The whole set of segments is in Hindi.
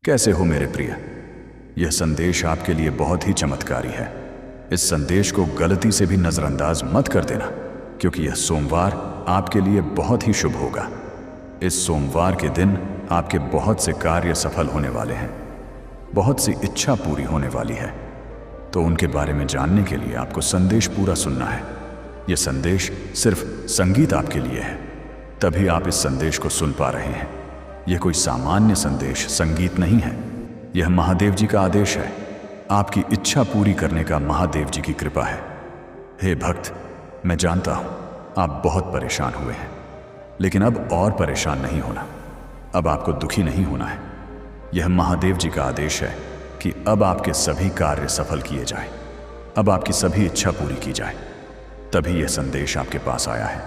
कैसे हो मेरे प्रिय? यह संदेश आपके लिए बहुत ही चमत्कारी है। इस संदेश को गलती से भी नजरअंदाज मत कर देना, क्योंकि यह सोमवार आपके लिए बहुत ही शुभ होगा। इस सोमवार के दिन आपके बहुत से कार्य सफल होने वाले हैं, बहुत सी इच्छा पूरी होने वाली है। तो उनके बारे में जानने के लिए आपको संदेश पूरा सुनना है। यह संदेश सिर्फ संगीत आपके लिए है, तभी आप इस संदेश को सुन पा रहे हैं। यह कोई सामान्य संदेश संगीत नहीं है, यह महादेव जी का आदेश है। आपकी इच्छा पूरी करने का महादेव जी की कृपा है। हे भक्त, मैं जानता हूं आप बहुत परेशान हुए हैं, लेकिन अब और परेशान नहीं होना, अब आपको दुखी नहीं होना है। यह महादेव जी का आदेश है कि अब आपके सभी कार्य सफल किए जाएं, अब आपकी सभी इच्छा पूरी की जाए। तभी यह संदेश आपके पास आया है।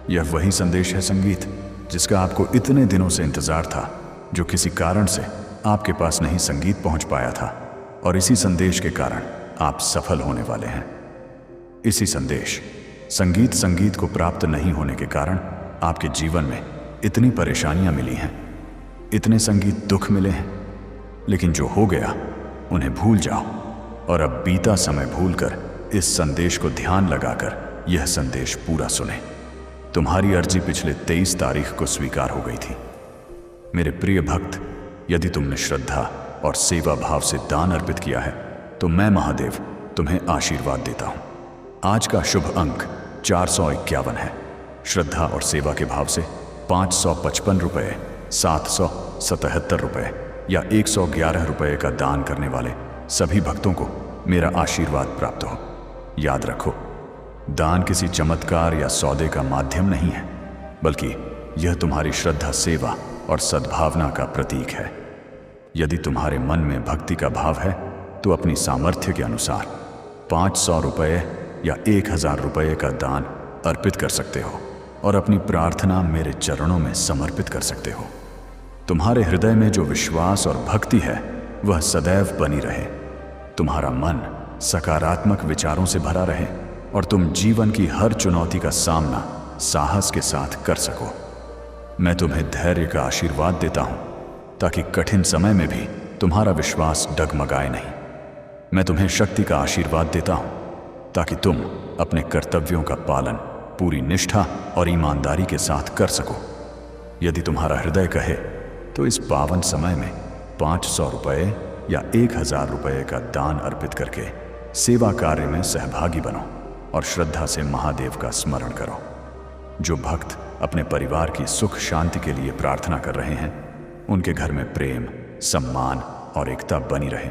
यह वही संदेश है संगीत, जिसका आपको इतने दिनों से इंतजार था, जो किसी कारण से आपके पास नहीं संगीत पहुंच पाया था, और इसी संदेश के कारण आप सफल होने वाले हैं। इसी संदेश संगीत को प्राप्त नहीं होने के कारण आपके जीवन में इतनी परेशानियां मिली हैं, इतने संगीत दुख मिले हैं। लेकिन जो हो गया उन्हें भूल जाओ, और अब बीता समय भूलकर इस संदेश को ध्यान लगाकर यह संदेश पूरा सुने। तुम्हारी अर्जी पिछले 23 तारीख को स्वीकार हो गई थी। मेरे प्रिय भक्त, यदि तुमने श्रद्धा और सेवा भाव से दान अर्पित किया है, तो मैं महादेव तुम्हें आशीर्वाद देता हूं। आज का शुभ अंक 451 है। श्रद्धा और सेवा के भाव से 555 रुपये, 777 रुपये या 111 रुपये का दान करने वाले सभी भक्तों को मेरा आशीर्वाद प्राप्त हो। याद रखो, दान किसी चमत्कार या सौदे का माध्यम नहीं है, बल्कि यह तुम्हारी श्रद्धा, सेवा और सद्भावना का प्रतीक है। यदि तुम्हारे मन में भक्ति का भाव है, तो अपनी सामर्थ्य के अनुसार 500 रुपये या 1000 रुपये का दान अर्पित कर सकते हो और अपनी प्रार्थना मेरे चरणों में समर्पित कर सकते हो। तुम्हारे हृदय में जो विश्वास और भक्ति है, वह सदैव बनी रहे। तुम्हारा मन सकारात्मक विचारों से भरा रहे और तुम जीवन की हर चुनौती का सामना साहस के साथ कर सको। मैं तुम्हें धैर्य का आशीर्वाद देता हूं, ताकि कठिन समय में भी तुम्हारा विश्वास डगमगाए नहीं। मैं तुम्हें शक्ति का आशीर्वाद देता हूं, ताकि तुम अपने कर्तव्यों का पालन पूरी निष्ठा और ईमानदारी के साथ कर सको। यदि तुम्हारा हृदय कहे, तो इस पावन समय में 500 रुपये या 1000 रुपये का दान अर्पित करके सेवा कार्य में सहभागी बनो और श्रद्धा से महादेव का स्मरण करो। जो भक्त अपने परिवार की सुख शांति के लिए प्रार्थना कर रहे हैं, उनके घर में प्रेम, सम्मान और एकता बनी रहे।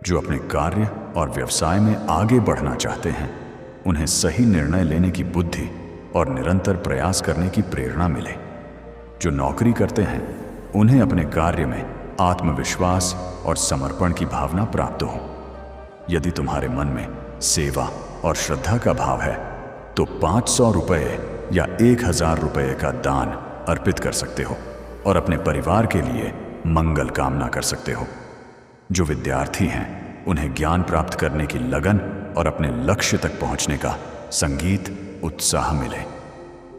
जो अपने कार्य और व्यवसाय में आगे बढ़ना चाहते हैं, उन्हें सही निर्णय लेने की बुद्धि और निरंतर प्रयास करने की प्रेरणा मिले। जो नौकरी करते हैं, उन्हें अपने कार्य में आत्मविश्वास और समर्पण की भावना प्राप्त हो। यदि तुम्हारे मन में सेवा और श्रद्धा का भाव है, तो 500 रुपये या 1000 रुपये का दान अर्पित कर सकते हो और अपने परिवार के लिए मंगल कामना कर सकते हो। जो विद्यार्थी हैं, उन्हें ज्ञान प्राप्त करने की लगन और अपने लक्ष्य तक पहुंचने का संगीत उत्साह मिले।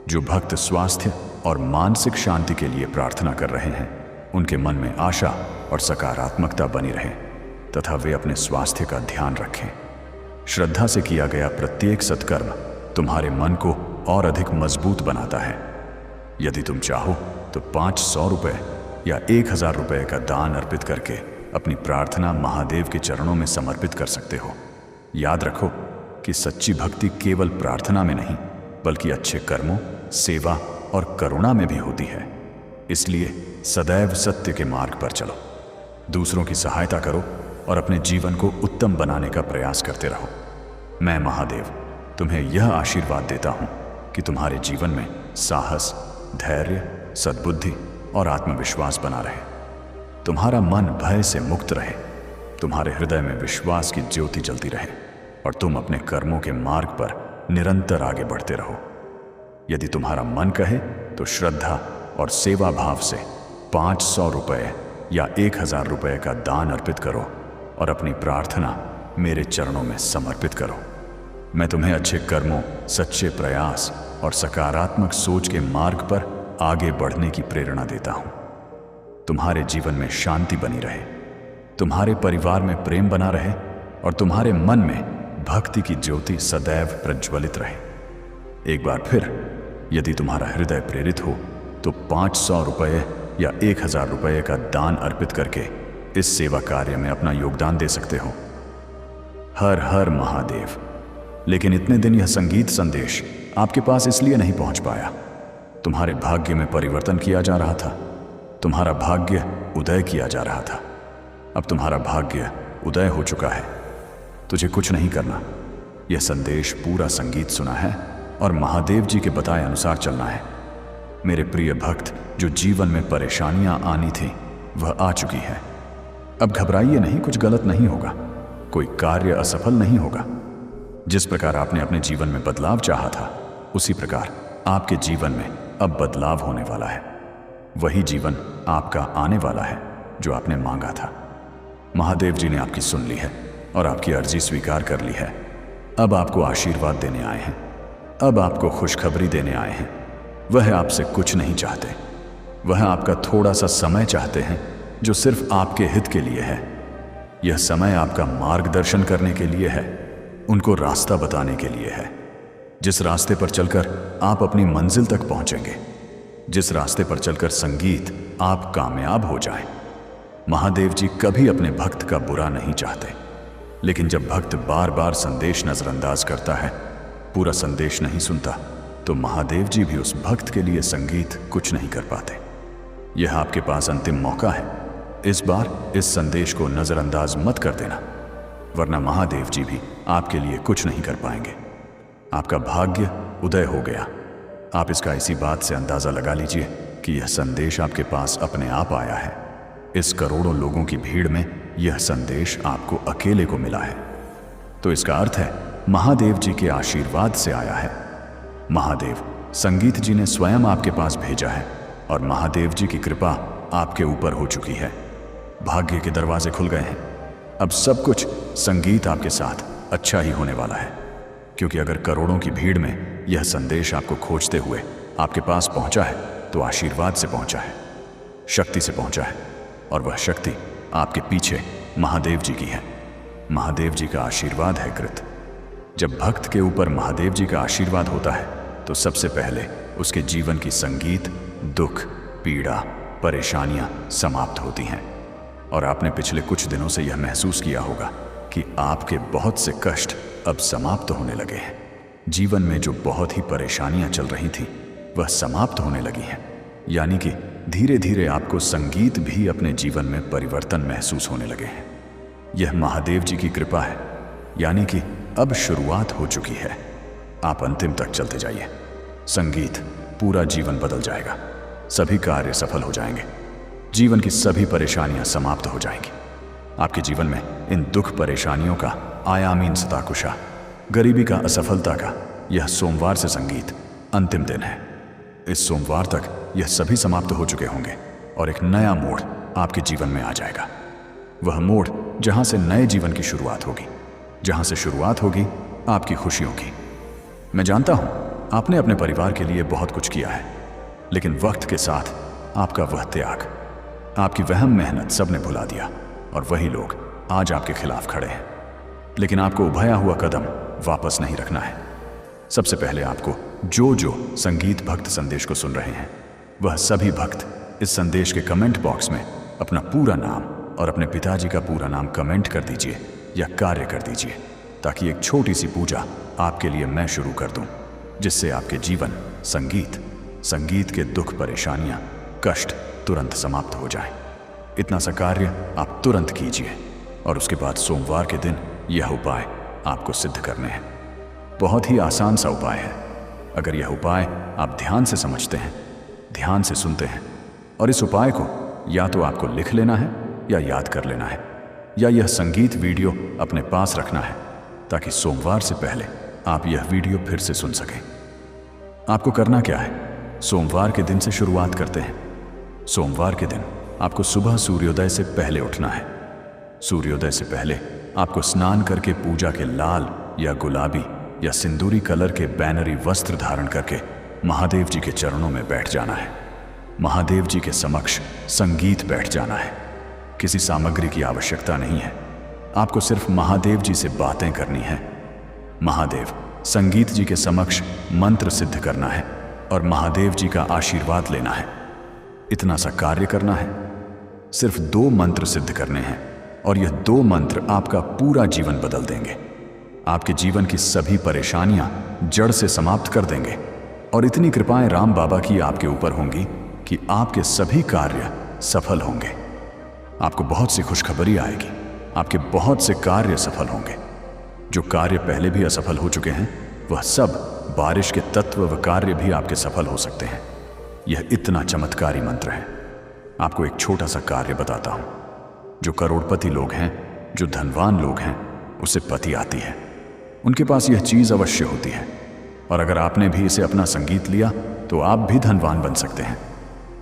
जो भक्त स्वास्थ्य और मानसिक शांति के लिए प्रार्थना कर रहे हैं, उनके मन में आशा और सकारात्मकता बनी रहे तथा वे अपने स्वास्थ्य का ध्यान रखें। श्रद्धा से किया गया प्रत्येक सत्कर्म तुम्हारे मन को और अधिक मजबूत बनाता है। यदि तुम चाहो तो 500 रुपये या 1000 रुपये का दान अर्पित करके अपनी प्रार्थना महादेव के चरणों में समर्पित कर सकते हो। याद रखो कि सच्ची भक्ति केवल प्रार्थना में नहीं, बल्कि अच्छे कर्मों, सेवा और करुणा में भी होती है। इसलिए सदैव सत्य के मार्ग पर चलो, दूसरों की सहायता करो और अपने जीवन को उत्तम बनाने का प्रयास करते रहो। मैं महादेव तुम्हें यह आशीर्वाद देता हूं कि तुम्हारे जीवन में साहस, धैर्य, सद्बुद्धि और आत्मविश्वास बना रहे। तुम्हारा मन भय से मुक्त रहे, तुम्हारे हृदय में विश्वास की ज्योति जलती रहे और तुम अपने कर्मों के मार्ग पर निरंतर आगे बढ़ते रहो। यदि तुम्हारा मन कहे, तो श्रद्धा और सेवा भाव से 500 रुपये या 1000 रुपये का दान अर्पित करो और अपनी प्रार्थना मेरे चरणों में समर्पित करो। मैं तुम्हें अच्छे कर्मों, सच्चे प्रयास और सकारात्मक सोच के मार्ग पर आगे बढ़ने की प्रेरणा देता हूं। तुम्हारे जीवन में शांति बनी रहे, तुम्हारे परिवार में प्रेम बना रहे और तुम्हारे मन में भक्ति की ज्योति सदैव प्रज्वलित रहे। एक बार फिर यदि तुम्हारा हृदय प्रेरित हो तो 500 रुपये या 1000 रुपये का दान अर्पित करके इस सेवा कार्य में अपना योगदान दे सकते हो। हर हर महादेव। लेकिन इतने दिन यह संगीत संदेश आपके पास इसलिए नहीं पहुंच पाया। तुम्हारे भाग्य में परिवर्तन किया जा रहा था, तुम्हारा भाग्य उदय किया जा रहा था। अब तुम्हारा भाग्य उदय हो चुका है, तुझे कुछ नहीं करना। यह संदेश पूरा संगीत सुना है और महादेव जी के बताए अनुसार चलना है। मेरे प्रिय भक्त, जो जीवन में परेशानियां आनी थी वह आ चुकी है। अब घबराइए नहीं, कुछ गलत नहीं होगा, कोई कार्य असफल नहीं होगा। जिस प्रकार आपने अपने जीवन में बदलाव चाहा था, उसी प्रकार आपके जीवन में अब बदलाव होने वाला है। वही जीवन आपका आने वाला है जो आपने मांगा था। महादेव जी ने आपकी सुन ली है और आपकी अर्जी स्वीकार कर ली है। अब आपको आशीर्वाद देने आए हैं, अब आपको खुशखबरी देने आए हैं। वह आपसे कुछ नहीं चाहते, वह आपका थोड़ा सा समय चाहते हैं जो सिर्फ आपके हित के लिए है। यह समय आपका मार्गदर्शन करने के लिए है, उनको रास्ता बताने के लिए है। जिस रास्ते पर चलकर आप अपनी मंजिल तक पहुंचेंगे, जिस रास्ते पर चलकर संगीत आप कामयाब हो जाएं। महादेव जी कभी अपने भक्त का बुरा नहीं चाहते, लेकिन जब भक्त बार बार संदेश नजरअंदाज करता है, पूरा संदेश नहीं सुनता, तो महादेव जी भी उस भक्त के लिए संगीत कुछ नहीं कर पाते। यह आपके पास अंतिम मौका है। इस बार इस संदेश को नजरअंदाज मत कर देना, वरना महादेव जी भी आपके लिए कुछ नहीं कर पाएंगे। आपका भाग्य उदय हो गया। आप इसका इसी बात से अंदाजा लगा लीजिए कि यह संदेश आपके पास अपने आप आया है। इस करोड़ों लोगों की भीड़ में यह संदेश आपको अकेले को मिला है, तो इसका अर्थ है महादेव जी के आशीर्वाद से आया है। महादेव संगीत जी ने स्वयं आपके पास भेजा है और महादेव जी की कृपा आपके ऊपर हो चुकी है। भाग्य के दरवाजे खुल गए हैं। अब सब कुछ संगीत आपके साथ अच्छा ही होने वाला है, क्योंकि अगर करोड़ों की भीड़ में यह संदेश आपको खोजते हुए आपके पास पहुंचा है, तो आशीर्वाद से पहुंचा है, शक्ति से पहुंचा है, और वह शक्ति आपके पीछे महादेव जी की है। महादेव जी का आशीर्वाद है कृत। जब भक्त के ऊपर महादेव जी का आशीर्वाद होता है, तो सबसे पहले उसके जीवन की संगीत, दुख, पीड़ा, परेशानियां समाप्त होती हैं। और आपने पिछले कुछ दिनों से यह महसूस किया होगा कि आपके बहुत से कष्ट अब समाप्त होने लगे हैं। जीवन में जो बहुत ही परेशानियां चल रही थी वह समाप्त होने लगी हैं। यानी कि धीरे धीरे आपको संगीत भी अपने जीवन में परिवर्तन महसूस होने लगे हैं। यह महादेव जी की कृपा है, यानी कि अब शुरुआत हो चुकी है। आप अंतिम तक चलते जाइए। संगीत पूरा जीवन बदल जाएगा, सभी कार्य सफल हो जाएंगे, जीवन की सभी परेशानियां समाप्त हो जाएंगी। आपके जीवन में इन दुख परेशानियों का, आयामीन सताकुशा, गरीबी का, असफलता का यह सोमवार से संगीत अंतिम दिन है। इस सोमवार तक यह सभी समाप्त हो चुके होंगे और एक नया मोड़ आपके जीवन में आ जाएगा। वह मोड़ जहां से नए जीवन की शुरुआत होगी, जहां से शुरुआत होगी आपकी खुशियों की। मैं जानता हूं आपने अपने परिवार के लिए बहुत कुछ किया है, लेकिन वक्त के साथ आपका वह त्याग, आपकी वहम मेहनत सबने भुला दिया और वही लोग आज आपके खिलाफ खड़े हैं। लेकिन आपको उभाया हुआ कदम वापस नहीं रखना है। सबसे पहले आपको जो संगीत भक्त संदेश को सुन रहे हैं, वह सभी भक्त इस संदेश के कमेंट बॉक्स में अपना पूरा नाम और अपने पिताजी का पूरा नाम कमेंट कर दीजिए या कार्य कर दीजिए, ताकि एक छोटी सी पूजा आपके लिए मैं शुरू कर दूं, जिससे आपके जीवन संगीत के दुख, परेशानियां, कष्ट तुरंत समाप्त हो जाएं। इतना सा कार्य आप तुरंत कीजिए और उसके बाद सोमवार के दिन यह उपाय आपको सिद्ध करने हैं। बहुत ही आसान सा उपाय है। अगर यह उपाय आप ध्यान से समझते हैं, ध्यान से सुनते हैं, और इस उपाय को या तो आपको लिख लेना है या याद कर लेना है, या यह संगीत वीडियो अपने पास रखना है, ताकि सोमवार से पहले आप यह वीडियो फिर से सुन सकें। आपको करना क्या है? सोमवार के दिन से शुरुआत करते हैं। सोमवार के दिन आपको सुबह सूर्योदय से पहले उठना है। सूर्योदय से पहले आपको स्नान करके पूजा के लाल या गुलाबी या सिंदूरी कलर के बैनरी वस्त्र धारण करके महादेव जी के चरणों में बैठ जाना है। महादेव जी के समक्ष संगीत बैठ जाना है। किसी सामग्री की आवश्यकता नहीं है, आपको सिर्फ महादेव जी से बातें करनी है। महादेव संगीत जी के समक्ष मंत्र सिद्ध करना है और महादेव जी का आशीर्वाद लेना है। इतना सा कार्य करना है। सिर्फ 2 मंत्र सिद्ध करने हैं और यह 2 मंत्र आपका पूरा जीवन बदल देंगे। आपके जीवन की सभी परेशानियां जड़ से समाप्त कर देंगे और इतनी कृपाएं राम बाबा की आपके ऊपर होंगी कि आपके सभी कार्य सफल होंगे। आपको बहुत सी खुशखबरी आएगी, आपके बहुत से कार्य सफल होंगे। जो कार्य पहले भी असफल हो चुके हैं वह सब बारिश के तत्व व कार्य भी आपके सफल हो सकते हैं। यह इतना चमत्कारी मंत्र है। आपको एक छोटा सा कार्य बताता हूं। जो करोड़पति लोग हैं, जो धनवान लोग हैं, उसे पति आती है, उनके पास यह चीज अवश्य होती है। और अगर आपने भी इसे अपना संगीत लिया तो आप भी धनवान बन सकते हैं,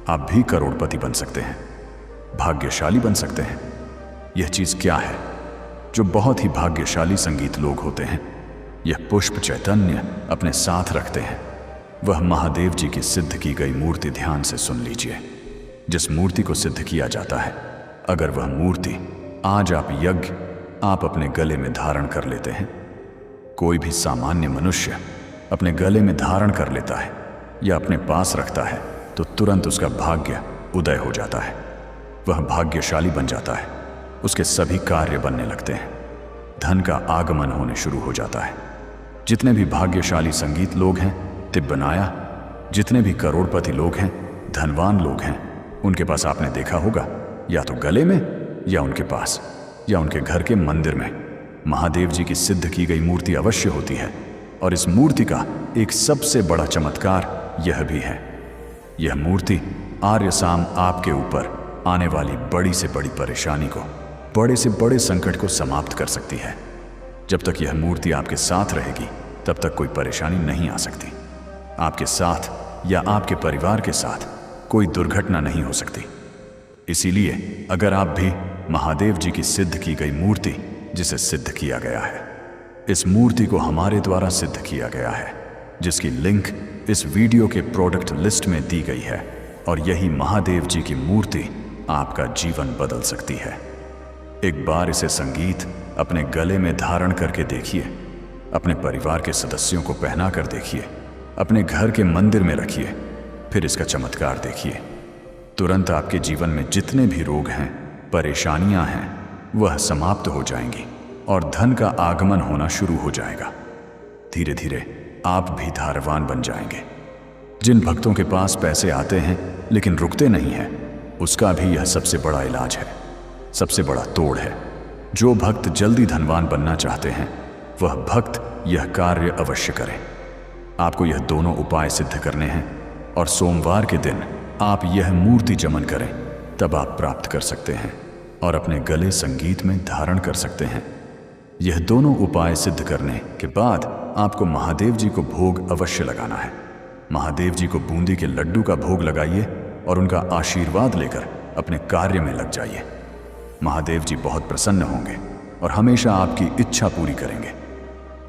आप भी करोड़पति बन सकते हैं, भाग्यशाली बन सकते हैं। यह चीज क्या है? जो बहुत ही भाग्यशाली संगीत लोग होते हैं, यह पुष्प चैतन्य अपने साथ रखते हैं। वह महादेव जी की सिद्ध की गई मूर्ति ध्यान से सुन लीजिए। जिस मूर्ति को सिद्ध किया जाता है, अगर वह मूर्ति आज आप यज्ञ आप अपने गले में धारण कर लेते हैं, कोई भी सामान्य मनुष्य अपने गले में धारण कर लेता है या अपने पास रखता है तो तुरंत उसका भाग्य उदय हो जाता है। वह भाग्यशाली बन जाता है, उसके सभी कार्य बनने लगते हैं, धन का आगमन होने शुरू हो जाता है। जितने भी भाग्यशाली संगीत लोग हैं, तिब्बनाया, जितने भी करोड़पति लोग हैं, धनवान लोग हैं, उनके पास आपने देखा होगा या तो गले में या उनके पास या उनके घर के मंदिर में महादेव जी की सिद्ध की गई मूर्ति अवश्य होती है। और इस मूर्ति का एक सबसे बड़ा चमत्कार यह भी है, यह मूर्ति आर्य साम आपके ऊपर आने वाली बड़ी से बड़ी परेशानी को, बड़े से बड़े संकट को समाप्त कर सकती है। जब तक यह मूर्ति आपके साथ रहेगी तब तक कोई परेशानी नहीं आ सकती। आपके साथ या आपके परिवार के साथ कोई दुर्घटना नहीं हो सकती। इसीलिए अगर आप भी महादेव जी की सिद्ध की गई मूर्ति, जिसे सिद्ध किया गया है, इस मूर्ति को हमारे द्वारा सिद्ध किया गया है, जिसकी लिंक इस वीडियो के प्रोडक्ट लिस्ट में दी गई है, और यही महादेव जी की मूर्ति आपका जीवन बदल सकती है। एक बार इसे संगीत अपने गले में धारण करके देखिए, अपने परिवार के सदस्यों को पहना कर देखिए, अपने घर के मंदिर में रखिए, फिर इसका चमत्कार देखिए। तुरंत आपके जीवन में जितने भी रोग हैं, परेशानियां हैं, वह समाप्त हो जाएंगी और धन का आगमन होना शुरू हो जाएगा। धीरे धीरे आप भी धारवान बन जाएंगे। जिन भक्तों के पास पैसे आते हैं लेकिन रुकते नहीं हैं, उसका भी यह सबसे बड़ा इलाज है, सबसे बड़ा तोड़ है। जो भक्त जल्दी धनवान बनना चाहते हैं, वह भक्त यह कार्य अवश्य करें। आपको यह दोनों उपाय सिद्ध करने हैं और सोमवार के दिन आप यह मूर्ति जमन करें, तब आप प्राप्त कर सकते हैं और अपने गले संगीत में धारण कर सकते हैं। यह दोनों उपाय सिद्ध करने के बाद आपको महादेव जी को भोग अवश्य लगाना है। महादेव जी को बूंदी के लड्डू का भोग लगाइए और उनका आशीर्वाद लेकर अपने कार्य में लग जाइए। महादेव जी बहुत प्रसन्न होंगे और हमेशा आपकी इच्छा पूरी करेंगे।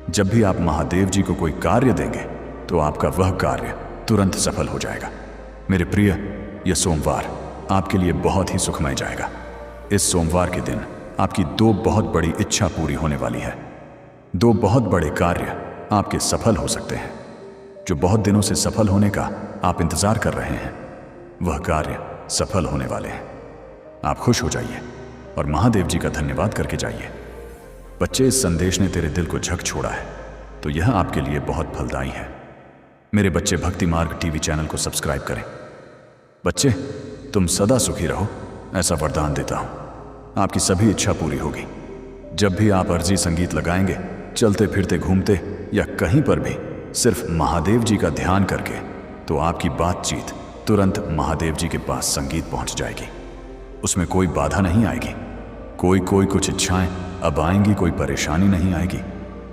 जब भी आप महादेव जी को कोई कार्य देंगे तो आपका वह कार्य तुरंत सफल हो जाएगा। मेरे प्रिय, यह सोमवार आपके लिए बहुत ही सुखमय जाएगा। इस सोमवार के दिन आपकी 2 बहुत बड़ी इच्छा पूरी होने वाली है। 2 बहुत बड़े कार्य आपके सफल हो सकते हैं। जो बहुत दिनों से सफल होने का आप इंतजार कर रहे हैं, वह कार्य सफल होने वाले हैं। आप खुश हो जाइए और महादेव जी का धन्यवाद करके जाइए। बच्चे, इस संदेश ने तेरे दिल को झक छोड़ा है, तो यह आपके लिए बहुत फलदायी है। मेरे बच्चे, भक्ति मार्ग टीवी चैनल को सब्सक्राइब करें। बच्चे, तुम सदा सुखी रहो, ऐसा वरदान देता हूं। आपकी सभी इच्छा पूरी होगी। जब भी आप अर्जी संगीत लगाएंगे, चलते फिरते घूमते या कहीं पर भी, सिर्फ महादेव जी का ध्यान करके, तो आपकी बातचीत तुरंत महादेव जी के पास संगीत पहुंच जाएगी। उसमें कोई बाधा नहीं आएगी। कोई कुछ इच्छाएं अब आएंगी, कोई परेशानी नहीं आएगी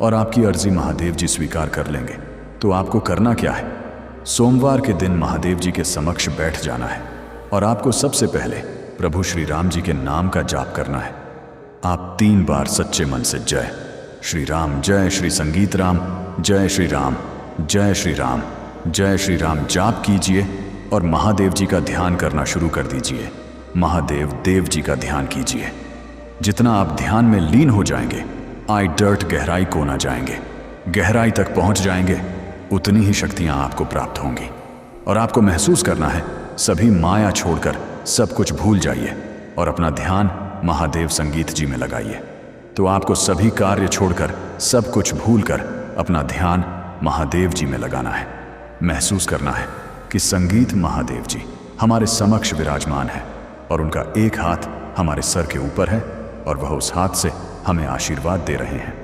और आपकी अर्जी महादेव जी स्वीकार कर लेंगे। तो आपको करना क्या है? सोमवार के दिन महादेव जी के समक्ष बैठ जाना है और आपको सबसे पहले प्रभु श्री राम जी के नाम का जाप करना है। आप 3 बार सच्चे मन से जय श्री राम, जय श्री संगीत राम, जय श्री राम, जय श्री राम, जय श्री राम जाप कीजिए और महादेव जी का ध्यान करना शुरू कर दीजिए। महादेव देव जी का ध्यान कीजिए। जितना आप ध्यान में लीन हो जाएंगे, आई डर्ट गहराई को ना जाएंगे, गहराई तक पहुंच जाएंगे, उतनी ही शक्तियां आपको प्राप्त होंगी। और आपको महसूस करना है, सभी माया छोड़कर सब कुछ भूल जाइए और अपना ध्यान महादेव संगीत जी में लगाइए। तो आपको सभी कार्य छोड़कर, सब कुछ भूलकर अपना ध्यान महादेव जी में लगाना है। महसूस करना है कि संगीत महादेव जी हमारे समक्ष विराजमान है और उनका एक हाथ हमारे सर के ऊपर है और वह उस हाथ से हमें आशीर्वाद दे रहे हैं।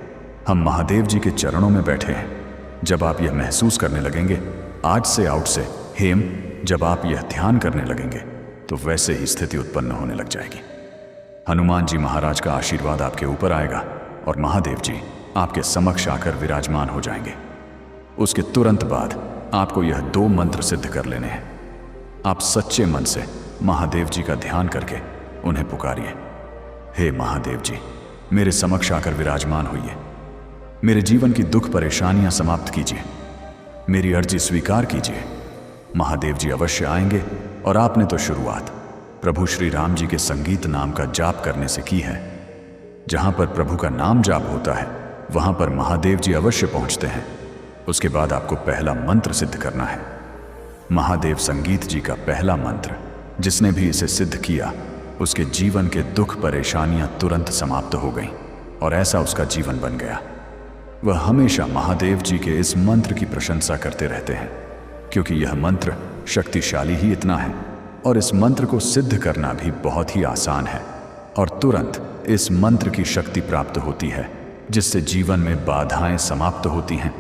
हम महादेव जी के चरणों में बैठे हैं। जब आप यह महसूस करने लगेंगे, आज से आउट से हेम, जब आप यह ध्यान करने लगेंगे तो वैसे ही स्थिति उत्पन्न होने लग जाएगी। हनुमान जी महाराज का आशीर्वाद आपके ऊपर आएगा और महादेव जी आपके समक्ष आकर विराजमान हो जाएंगे। उसके तुरंत बाद आपको यह 2 मंत्र सिद्ध कर लेने हैं। आप सच्चे मन से महादेव जी का ध्यान करके उन्हें पुकारिए। हे महादेव जी, मेरे समक्ष आकर विराजमान होइए। मेरे जीवन की दुख परेशानियां समाप्त कीजिए। मेरी अर्जी स्वीकार कीजिए। महादेव जी अवश्य आएंगे और आपने तो शुरुआत प्रभु श्री राम जी के संगीत नाम का जाप करने से की है। जहां पर प्रभु का नाम जाप होता है, वहां पर महादेव जी अवश्य पहुंचते हैं। उसके बाद आपको पहला मंत्र सिद्ध करना है। महादेव संगीत जी का पहला मंत्र, जिसने भी इसे सिद्ध किया, उसके जीवन के दुख परेशानियां तुरंत समाप्त हो गईं और ऐसा उसका जीवन बन गया। वह हमेशा महादेव जी के इस मंत्र की प्रशंसा करते रहते हैं, क्योंकि यह मंत्र शक्तिशाली ही इतना है और इस मंत्र को सिद्ध करना भी बहुत ही आसान है और तुरंत इस मंत्र की शक्ति प्राप्त होती है, जिससे जीवन में बाधाएं समाप्त होती हैं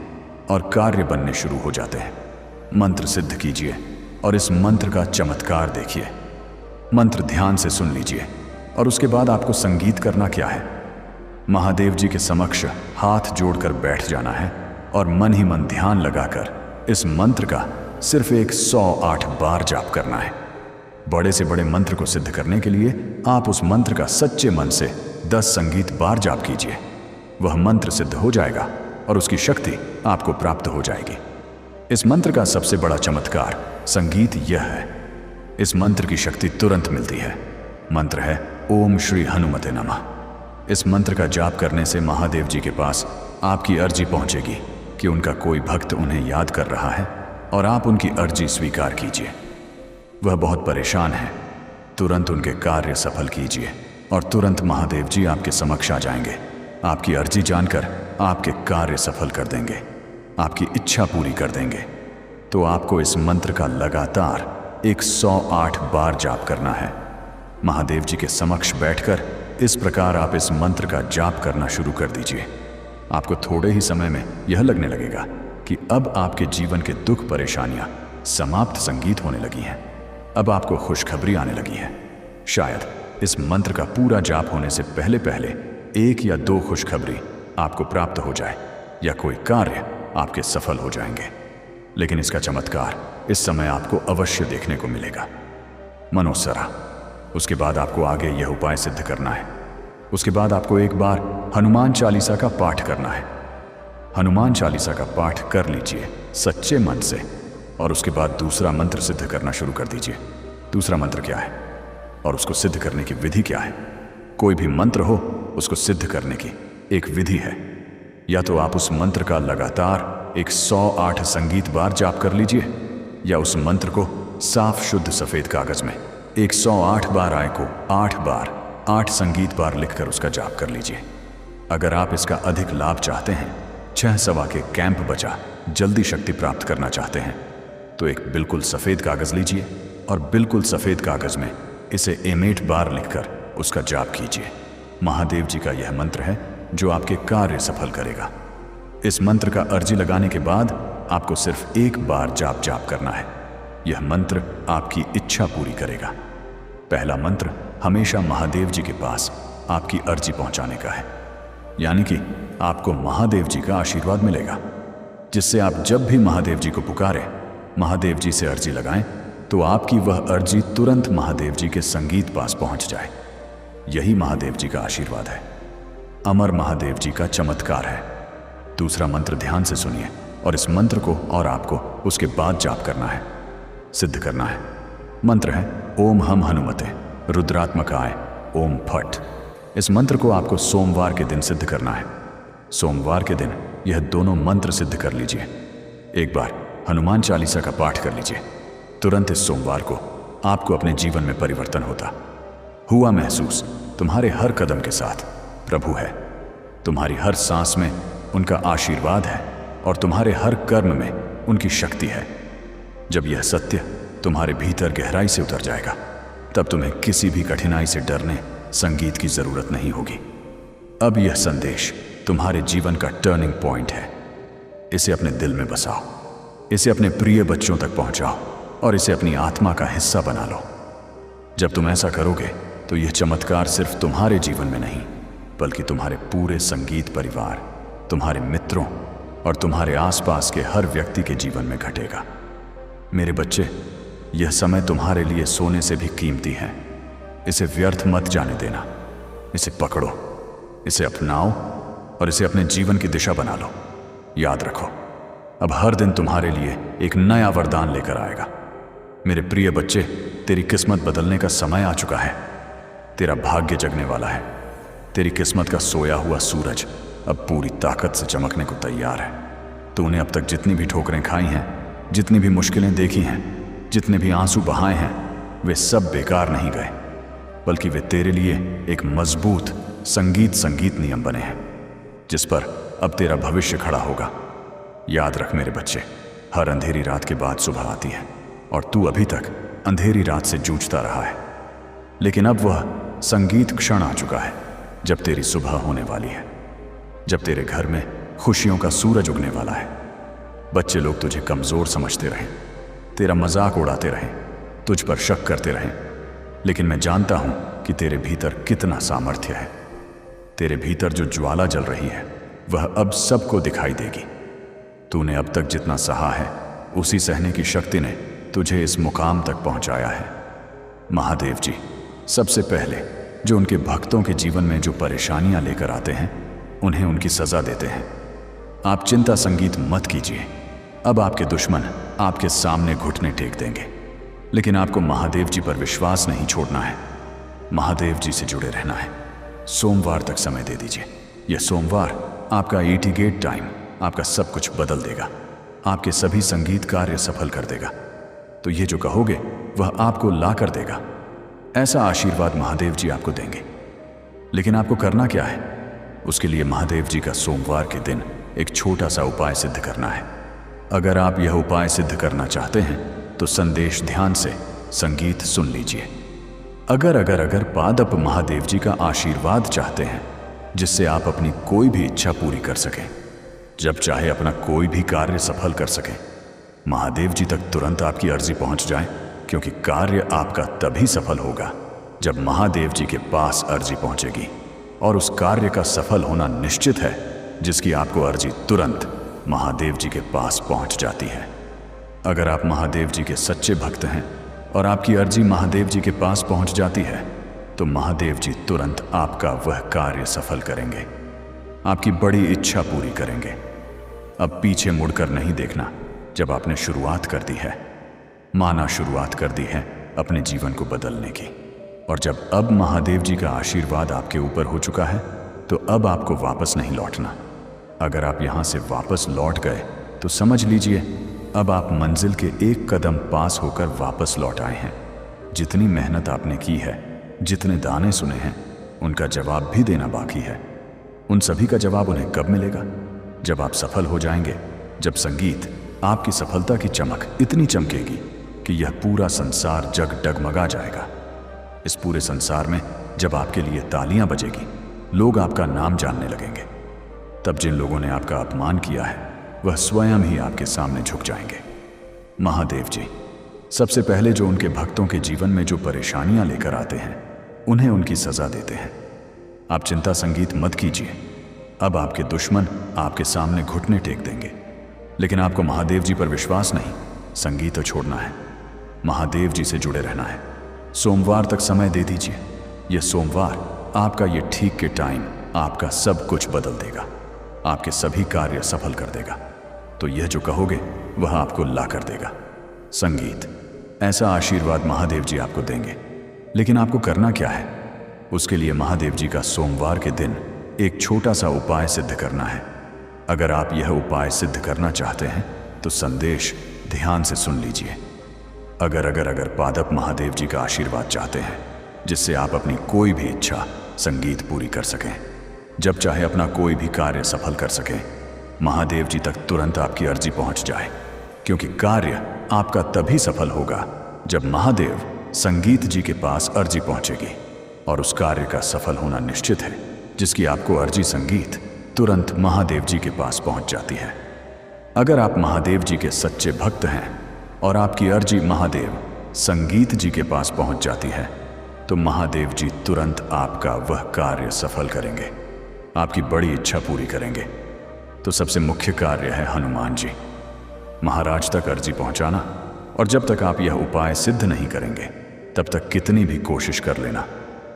और कार्य बनने शुरू हो जाते हैं। मंत्र सिद्ध कीजिए और इस मंत्र का चमत्कार देखिए। मंत्र ध्यान से सुन लीजिए और उसके बाद आपको संगीत करना क्या है, महादेव जी के समक्ष हाथ जोड़कर बैठ जाना है और मन ही मन ध्यान लगाकर इस मंत्र का सिर्फ 108 बार जाप करना है। बड़े से बड़े मंत्र को सिद्ध करने के लिए आप उस मंत्र का सच्चे मन से 10 संगीत बार जाप कीजिए। वह मंत्र सिद्ध हो जाएगा और उसकी शक्ति आपको प्राप्त हो जाएगी। इस मंत्र का सबसे बड़ा चमत्कार संगीत यह है, इस मंत्र की शक्ति तुरंत मिलती है। मंत्र है ओम श्री हनुमते नमः। इस मंत्र का जाप करने से महादेव जी के पास आपकी अर्जी पहुंचेगी कि उनका कोई भक्त उन्हें याद कर रहा है और आप उनकी अर्जी स्वीकार कीजिए। वह बहुत परेशान है, तुरंत उनके कार्य सफल कीजिए और तुरंत महादेव जी आपके समक्ष आ जाएंगे। आपकी अर्जी जानकर आपके कार्य सफल कर देंगे, आपकी इच्छा पूरी कर देंगे। तो आपको इस मंत्र का लगातार 108 बार जाप करना है। महादेव जी के समक्ष बैठकर इस प्रकार आप इस मंत्र का जाप करना शुरू कर दीजिए। आपको थोड़े ही समय में यह लगने लगेगा कि अब आपके जीवन के दुख परेशानियां समाप्त संगीत होने लगी हैं। अब आपको खुशखबरी आने लगी है। शायद इस मंत्र का पूरा जाप होने से पहले पहले 1 या 2 खुशखबरी आपको प्राप्त हो जाए या कोई कार्य आपके सफल हो जाएंगे। लेकिन इसका चमत्कार इस समय आपको अवश्य देखने को मिलेगा। मनोसरा। उसके बाद आपको आगे यह उपाय सिद्ध करना है। उसके बाद आपको एक बार हनुमान चालीसा का पाठ करना है। हनुमान चालीसा का पाठ कर लीजिए सच्चे मन से और उसके बाद दूसरा मंत्र सिद्ध करना शुरू कर दीजिए। दूसरा मंत्र क्या है और उसको सिद्ध करने की विधि क्या है? कोई भी मंत्र हो, उसको सिद्ध करने की एक विधि है। या तो आप उस मंत्र का लगातार 108 संगीत बार जाप कर लीजिए या उस मंत्र को साफ शुद्ध सफेद कागज में 108 बार आय को 8 बार 8 संगीत बार लिखकर उसका जाप कर लीजिए। अगर आप इसका अधिक लाभ चाहते हैं, 6 सवा के कैंप बचा जल्दी शक्ति प्राप्त करना चाहते हैं, तो एक बिल्कुल सफ़ेद कागज़ लीजिए और बिल्कुल सफ़ेद कागज़ में इसे 8 बार लिखकर उसका जाप कीजिए। महादेव जी का यह मंत्र है जो आपके कार्य सफल करेगा। इस मंत्र का अर्जी लगाने के बाद आपको सिर्फ 1 बार जाप करना है। यह मंत्र आपकी इच्छा पूरी करेगा। पहला मंत्र हमेशा महादेव जी के पास आपकी अर्जी पहुंचाने का है, यानी कि आपको महादेव जी का आशीर्वाद मिलेगा, जिससे आप जब भी महादेव जी को पुकारें, महादेव जी से अर्जी लगाएं, तो आपकी वह अर्जी तुरंत महादेव जी के संगीत पास पहुंच जाए। यही महादेव जी का आशीर्वाद है। अमर महादेव जी का चमत्कार है। दूसरा मंत्र ध्यान से सुनिए और इस मंत्र को और आपको उसके बाद जाप करना है। सिद्ध करना है। मंत्र है ओम हम हनुमते रुद्रात्मकाय ओम फट। इस मंत्र को आपको सोमवार के दिन सिद्ध करना है। सोमवार के दिन यह दोनों मंत्र सिद्ध कर लीजिए। एक बार हनुमान चालीसा का पाठ कर लीजिए। तुरंत इस सोमवार को आपको अपने जीवन में परिवर्तन होता हुआ महसूस। तुम्हारे हर कदम के साथ प्रभु है, तुम्हारी हर सांस में उनका आशीर्वाद है और तुम्हारे हर कर्म में उनकी शक्ति है। जब यह सत्य तुम्हारे भीतर गहराई से उतर जाएगा, तब तुम्हें किसी भी कठिनाई से डरने संगीत की जरूरत नहीं होगी। अब यह संदेश तुम्हारे जीवन का टर्निंग पॉइंट है। इसे अपने दिल में बसाओ, इसे अपने प्रिय बच्चों तक पहुंचाओ और इसे अपनी आत्मा का हिस्सा बना लो। जब तुम ऐसा करोगे तो यह चमत्कार सिर्फ तुम्हारे जीवन में नहीं, बल्कि तुम्हारे पूरे संगीत परिवार, तुम्हारे मित्रों और तुम्हारे आसपास के हर व्यक्ति के जीवन में घटेगा। मेरे बच्चे, यह समय तुम्हारे लिए सोने से भी कीमती है। इसे व्यर्थ मत जाने देना। इसे पकड़ो, इसे अपनाओ और इसे अपने जीवन की दिशा बना लो। याद रखो, अब हर दिन तुम्हारे लिए एक नया वरदान लेकर आएगा। मेरे प्रिय बच्चे, तेरी किस्मत बदलने का समय आ चुका है। तेरा भाग्य जगने वाला है। तेरी किस्मत का सोया हुआ सूरज अब पूरी ताकत से चमकने को तैयार है। तूने अब तक जितनी भी ठोकरें खाई हैं, जितनी भी मुश्किलें देखी हैं, जितने भी आंसू बहाए हैं, वे सब बेकार नहीं गए, बल्कि वे तेरे लिए एक मजबूत संगीत नियम बने हैं, जिस पर अब तेरा भविष्य खड़ा होगा। याद रख मेरे बच्चे, हर अंधेरी रात के बाद सुबह आती है और तू अभी तक अंधेरी रात से जूझता रहा है। लेकिन अब वह संगीत क्षण आ चुका है जब तेरी सुबह होने वाली है, जब तेरे घर में खुशियों का सूरज उगने वाला है। बच्चे लोग तुझे कमजोर समझते रहें, तेरा मजाक उड़ाते रहें, तुझ पर शक करते रहें, लेकिन मैं जानता हूं कि तेरे भीतर कितना सामर्थ्य है। तेरे भीतर जो ज्वाला जल रही है वह अब सबको दिखाई देगी। तूने अब तक जितना सहा है, उसी सहने की शक्ति ने तुझे इस मुकाम तक पहुंचाया है। महादेव जी सबसे पहले जो उनके भक्तों के जीवन में जो परेशानियां लेकर आते हैं, उन्हें उनकी सजा देते हैं। आप चिंता संगीत मत कीजिए। अब आपके दुश्मन आपके सामने घुटने टेक देंगे, लेकिन आपको महादेव जी पर विश्वास नहीं छोड़ना है। महादेव जी से जुड़े रहना है। सोमवार तक समय दे दीजिए। यह सोमवार आपका 80 गेट टाइम आपका सब कुछ बदल देगा, आपके सभी संगीत कार्य सफल कर देगा। तो ये जो कहोगे वह आपको ला कर देगा। ऐसा आशीर्वाद महादेव जी आपको देंगे। लेकिन आपको करना क्या है? उसके लिए महादेव जी का सोमवार के दिन एक छोटा सा उपाय सिद्ध करना है। अगर आप यह उपाय सिद्ध करना चाहते हैं तो संदेश ध्यान से संगीत सुन लीजिए। अगर पादप महादेव जी का आशीर्वाद चाहते हैं, जिससे आप अपनी कोई भी इच्छा पूरी कर सकें, जब चाहे अपना कोई भी कार्य सफल कर सकें, महादेव जी तक तुरंत आपकी अर्जी पहुंच जाए, क्योंकि कार्य आपका तभी सफल होगा जब महादेव जी के पास अर्जी पहुंचेगी। और उस कार्य का सफल होना निश्चित है जिसकी आपको अर्जी तुरंत महादेव जी के पास पहुंच जाती है। अगर आप महादेव जी के सच्चे भक्त हैं और आपकी अर्जी महादेव जी के पास पहुंच जाती है, तो महादेव जी तुरंत आपका वह कार्य सफल करेंगे, आपकी बड़ी इच्छा पूरी करेंगे। अब पीछे मुड़कर नहीं देखना। जब आपने शुरुआत कर दी है, माना शुरुआत कर दी है अपने जीवन को बदलने की, और जब अब महादेव जी का आशीर्वाद आपके ऊपर हो चुका है, तो अब आपको वापस नहीं लौटना। अगर आप यहाँ से वापस लौट गए तो समझ लीजिए अब आप मंजिल के एक कदम पास होकर वापस लौट आए हैं। जितनी मेहनत आपने की है, जितने दाने सुने हैं, उनका जवाब भी देना बाकी है। उन सभी का जवाब उन्हें कब मिलेगा? जब आप सफल हो जाएंगे, जब संगीत आपकी सफलता की चमक इतनी चमकेगी कि यह पूरा संसार डगमगा जाएगा। इस पूरे संसार में जब आपके लिए तालियां बजेगी, लोग आपका नाम जानने लगेंगे, तब जिन लोगों ने आपका अपमान किया है वह स्वयं ही आपके सामने झुक जाएंगे। महादेव जी सबसे पहले जो उनके भक्तों के जीवन में जो परेशानियां लेकर आते हैं, उन्हें उनकी सजा देते हैं। आप चिंता संगीत मत कीजिए। अब आपके दुश्मन आपके सामने घुटने टेक देंगे, लेकिन आपको महादेव जी पर विश्वास नहीं, संगीत छोड़ना है, महादेव जी से जुड़े रहना है। सोमवार तक समय दे दीजिए। यह सोमवार आपका ये ठीक के टाइम आपका सब कुछ बदल देगा, आपके सभी कार्य सफल कर देगा। तो यह जो कहोगे वह आपको ला कर देगा। संगीत ऐसा आशीर्वाद महादेव जी आपको देंगे। लेकिन आपको करना क्या है? उसके लिए महादेव जी का सोमवार के दिन एक छोटा सा उपाय सिद्ध करना है। अगर आप यह उपाय सिद्ध करना चाहते हैं तो संदेश ध्यान से सुन लीजिए। अगर पादप महादेव जी का आशीर्वाद चाहते हैं जिससे आप अपनी कोई भी इच्छा संगीत पूरी कर सकें, जब चाहे अपना कोई भी कार्य सफल कर सकें, महादेव जी तक तुरंत आपकी अर्जी पहुंच जाए। क्योंकि कार्य आपका तभी सफल होगा जब महादेव संगीत जी के पास अर्जी पहुंचेगी, और उस कार्य का सफल होना निश्चित है जिसकी आपको अर्जी संगीत तुरंत महादेव जी के पास पहुंच जाती है। अगर आप महादेव जी के सच्चे भक्त हैं और आपकी अर्जी महादेव संगीत जी के पास पहुंच जाती है तो महादेव जी तुरंत आपका वह कार्य सफल करेंगे, आपकी बड़ी इच्छा पूरी करेंगे। तो सबसे मुख्य कार्य है हनुमान जी महाराज तक अर्जी पहुंचाना। और जब तक आप यह उपाय सिद्ध नहीं करेंगे तब तक कितनी भी कोशिश कर लेना,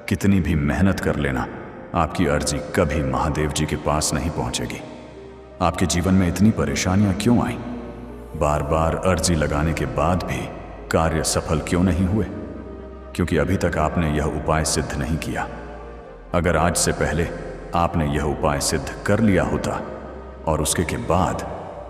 कितनी भी मेहनत कर लेना, आपकी अर्जी कभी महादेव जी के पास नहीं पहुंचेगी। आपके जीवन में इतनी परेशानियां क्यों आई? बार बार अर्जी लगाने के बाद भी कार्य सफल क्यों नहीं हुए? क्योंकि अभी तक आपने यह उपाय सिद्ध नहीं किया। अगर आज से पहले आपने यह उपाय सिद्ध कर लिया होता और उसके बाद